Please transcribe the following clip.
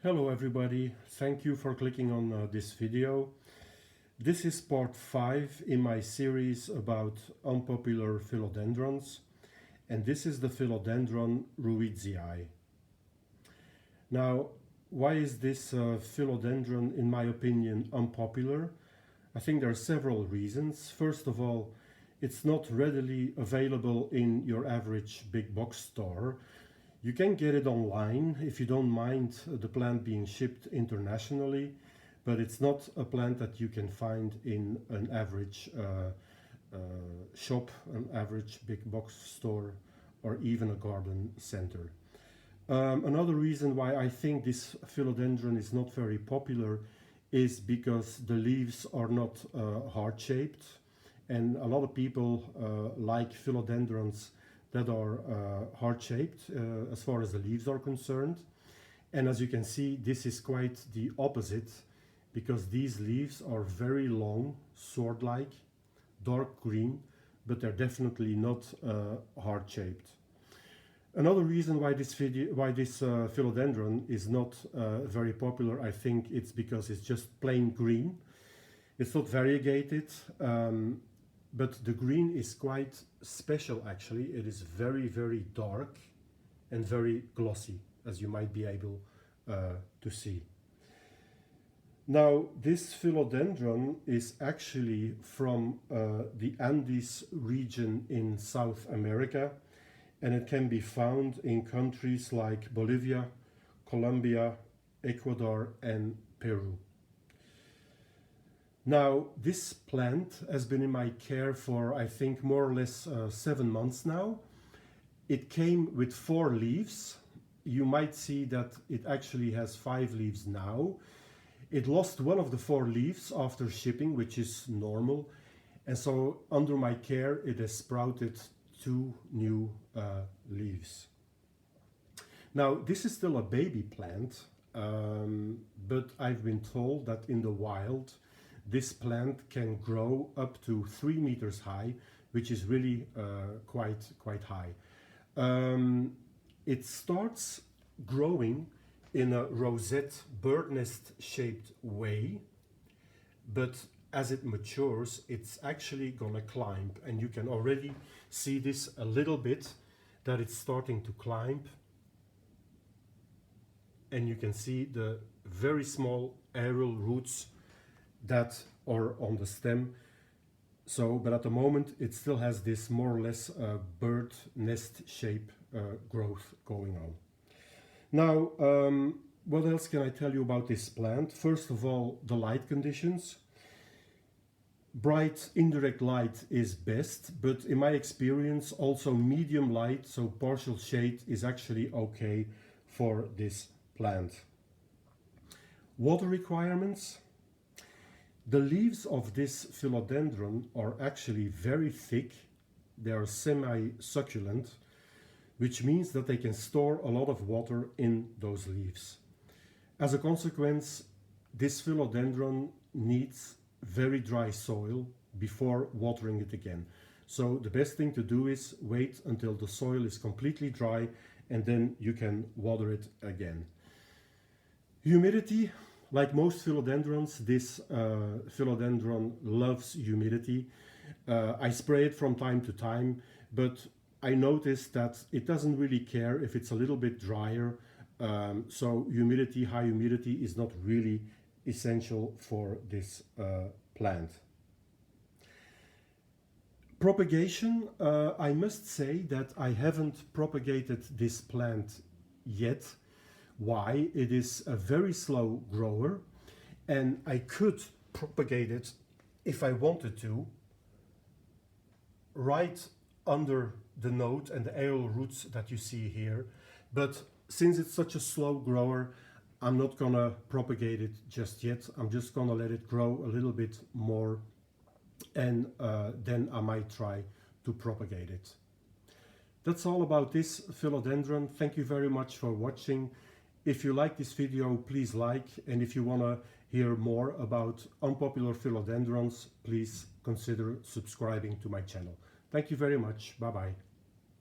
Hello everybody, thank you for clicking on this video. This is part 5 in my series about unpopular philodendrons, and this is the philodendron ruizii. Now, why is this philodendron, in my opinion, unpopular? I think there are several reasons. First of all, it's not readily available in your average big box store. You can get it online if you don't mind the plant being shipped internationally, but it's not a plant that you can find in an average shop, an average big box store, or even a garden center. Another reason why I think this philodendron is not very popular is because the leaves are not heart-shaped, and a lot of people like philodendrons that are heart-shaped as far as the leaves are concerned. And as you can see, this is quite the opposite, because these leaves are very long, sword-like, dark green, but they're definitely not heart-shaped. Another reason why this philodendron is not very popular, I think it's because it's just plain green. It's not variegated. But the green is quite special actually. It is very, very dark and very glossy, as you might be able to see. Now, this philodendron is actually from the Andes region in South America, and it can be found in countries like Bolivia, Colombia, Ecuador, and Peru. Now, this plant has been in my care for, I think, more or less 7 months now. It came with 4 leaves. You might see that it actually has 5 leaves now. It lost one of the 4 leaves after shipping, which is normal. And so under my care, it has sprouted 2 new leaves. Now, this is still a baby plant, but I've been told that in the wild, this plant can grow up to 3 meters high, which is really quite high. It starts growing in a rosette bird nest shaped way, but as it matures, it's actually gonna climb, and you can already see this a little bit, that it's starting to climb. And you can see the very small aerial roots that are on the stem. So, but at the moment it still has this more or less bird nest shape growth going on. Now, what else can I tell you about this plant? First of all, the light conditions. Bright indirect light is best, but in my experience also medium light, so partial shade, is actually okay for this plant. Water requirements. The leaves of this philodendron are actually very thick. They are semi-succulent, which means that they can store a lot of water in those leaves. As a consequence, this philodendron needs very dry soil before watering it again. So the best thing to do is wait until the soil is completely dry, and then you can water it again. Humidity. Like most philodendrons, this philodendron loves humidity. I spray it from time to time, but I noticed that it doesn't really care if it's a little bit drier. So humidity, high humidity, is not really essential for this plant. Propagation. I must say that I haven't propagated this plant yet. Why? It is a very slow grower, and I could propagate it if I wanted to right under the node and the aerial roots that you see here, but since it's such a slow grower, I'm not gonna propagate it just yet. I'm just gonna let it grow a little bit more, and then I might try to propagate it. That's all about this philodendron. Thank you very much for watching. If you like this video, please like, and if you want to hear more about unpopular philodendrons, please consider subscribing to my channel. Thank you very much. Bye-bye.